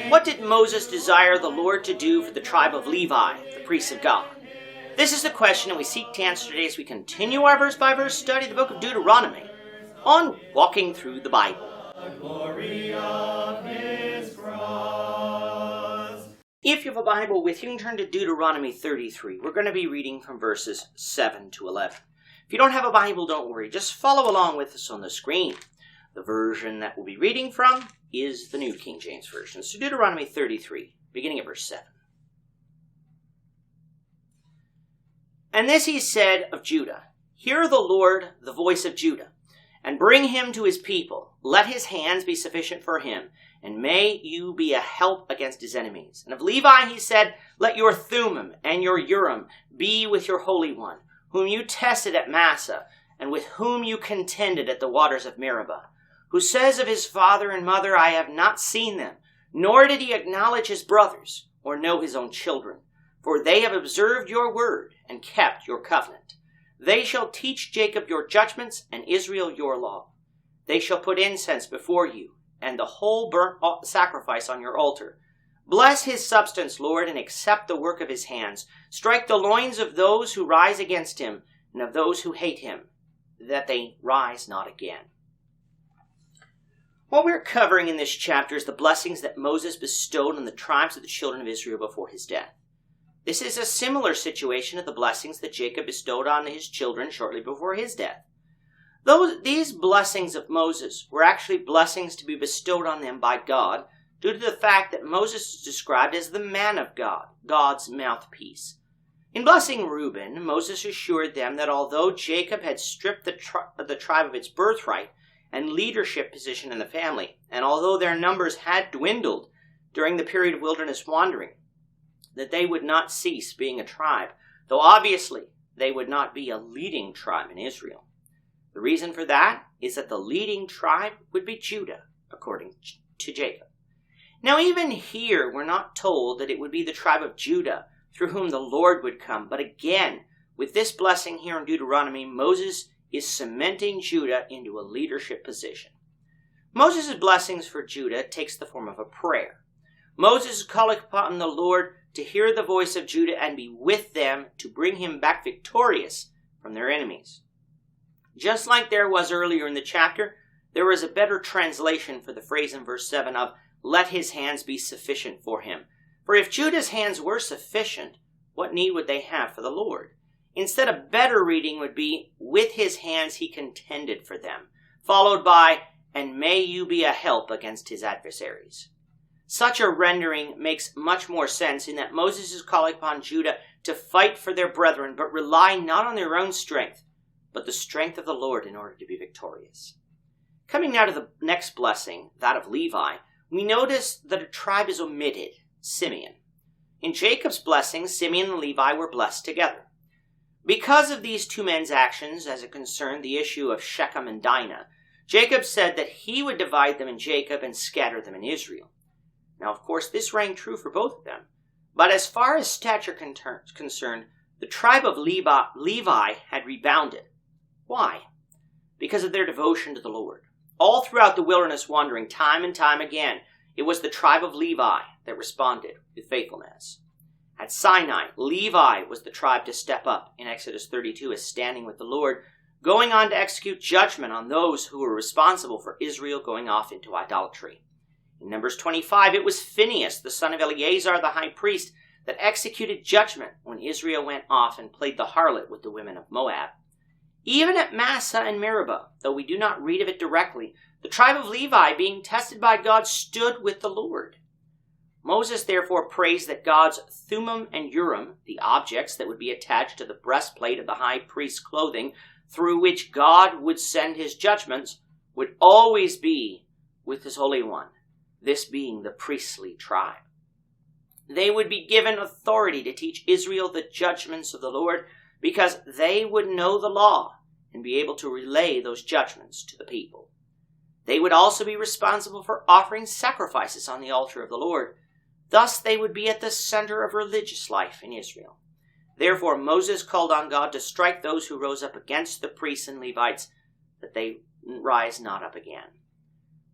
What did Moses desire the Lord to do for the tribe of Levi, the priests of God? This is the question, and we seek to answer today as we continue our verse-by-verse study of the book of Deuteronomy on Walking Through the Bible. The glory of his cross. If you have a Bible with you, you can turn to Deuteronomy 33. We're going to be reading from verses 7 to 11. If you don't have a Bible, don't worry. Just follow along with us on the screen. The version that we'll be reading from is the New King James Version. So Deuteronomy 33, beginning at verse 7. And this he said of Judah, Hear the Lord, the voice of Judah, and bring him to his people. Let his hands be sufficient for him, and may you be a help against his enemies. And of Levi he said, Let your Thummim and your Urim be with your Holy One, whom you tested at Massah, and with whom you contended at the waters of Meribah, who says of his father and mother, I have not seen them, nor did he acknowledge his brothers, or know his own children. For they have observed your word, and kept your covenant. They shall teach Jacob your judgments, and Israel your law. They shall put incense before you, and the whole burnt sacrifice on your altar. Bless his substance, Lord, and accept the work of his hands. Strike the loins of those who rise against him, and of those who hate him, that they rise not again. What we're covering in this chapter is the blessings that Moses bestowed on the tribes of the children of Israel before his death. This is a similar situation to the blessings that Jacob bestowed on his children shortly before his death. These blessings of Moses were actually blessings to be bestowed on them by God due to the fact that Moses is described as the man of God, God's mouthpiece. In blessing Reuben, Moses assured them that although Jacob had stripped the tribe of its birthright and leadership position in the family, and although their numbers had dwindled during the period of wilderness wandering, that they would not cease being a tribe, though obviously they would not be a leading tribe in Israel. The reason for that is that the leading tribe would be Judah, according to Jacob. Now even here, we're not told that it would be the tribe of Judah through whom the Lord would come, but again, with this blessing here in Deuteronomy, Moses is cementing Judah into a leadership position. Moses' blessings for Judah takes the form of a prayer. Moses is calling upon the Lord to hear the voice of Judah and be with them to bring him back victorious from their enemies. Just like there was earlier in the chapter, there was a better translation for the phrase in verse 7 of, Let his hands be sufficient for him. For if Judah's hands were sufficient, what need would they have for the Lord? Instead, a better reading would be, With his hands he contended for them, followed by, And may you be a help against his adversaries. Such a rendering makes much more sense in that Moses is calling upon Judah to fight for their brethren, but rely not on their own strength, but the strength of the Lord in order to be victorious. Coming now to the next blessing, that of Levi, we notice that a tribe is omitted, Simeon. In Jacob's blessing, Simeon and Levi were blessed together. Because of these two men's actions as it concerned the issue of Shechem and Dinah, Jacob said that he would divide them in Jacob and scatter them in Israel. Now, of course, this rang true for both of them. But as far as stature concerned, the tribe of Levi had rebounded. Why? Because of their devotion to the Lord. All throughout the wilderness wandering, time and time again, it was the tribe of Levi that responded with faithfulness. At Sinai, Levi was the tribe to step up in Exodus 32 as standing with the Lord, going on to execute judgment on those who were responsible for Israel going off into idolatry. In Numbers 25, it was Phinehas, the son of Eleazar the high priest, that executed judgment when Israel went off and played the harlot with the women of Moab. Even at Massah and Meribah, though we do not read of it directly, the tribe of Levi, being tested by God, stood with the Lord. Moses therefore prays that God's Thummim and Urim, the objects that would be attached to the breastplate of the high priest's clothing, through which God would send his judgments, would always be with his Holy One, this being the priestly tribe. They would be given authority to teach Israel the judgments of the Lord, because they would know the law and be able to relay those judgments to the people. They would also be responsible for offering sacrifices on the altar of the Lord. Thus they would be at the center of religious life in Israel. Therefore Moses called on God to strike those who rose up against the priests and Levites, that they rise not up again.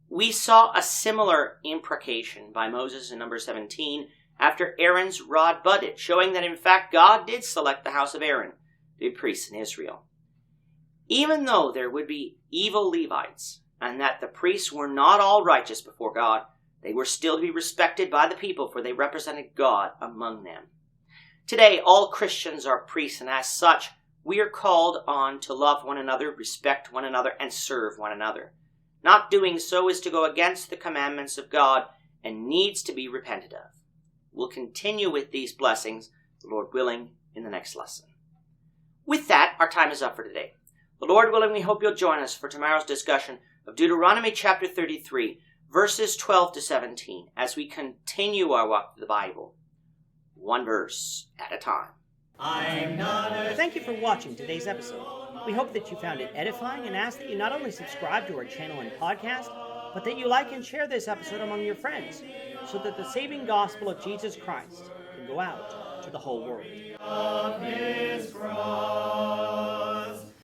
We saw a similar imprecation by Moses in Numbers 17 after Aaron's rod budded, showing that in fact God did select the house of Aaron to be priests in Israel. Even though there would be evil Levites, and that the priests were not all righteous before God, they were still to be respected by the people, for they represented God among them. Today, all Christians are priests, and as such, we are called on to love one another, respect one another, and serve one another. Not doing so is to go against the commandments of God and needs to be repented of. We'll continue with these blessings, the Lord willing, in the next lesson. With that, our time is up for today. The Lord willing, we hope you'll join us for tomorrow's discussion of Deuteronomy chapter 33, verses 12 to 17, as we continue our walk through the Bible, one verse at a time. Thank you for watching today's episode. We hope that you found it edifying and ask that you not only subscribe to our channel and podcast, but that you like and share this episode among your friends, so that the saving gospel of Jesus Christ can go out to the whole world.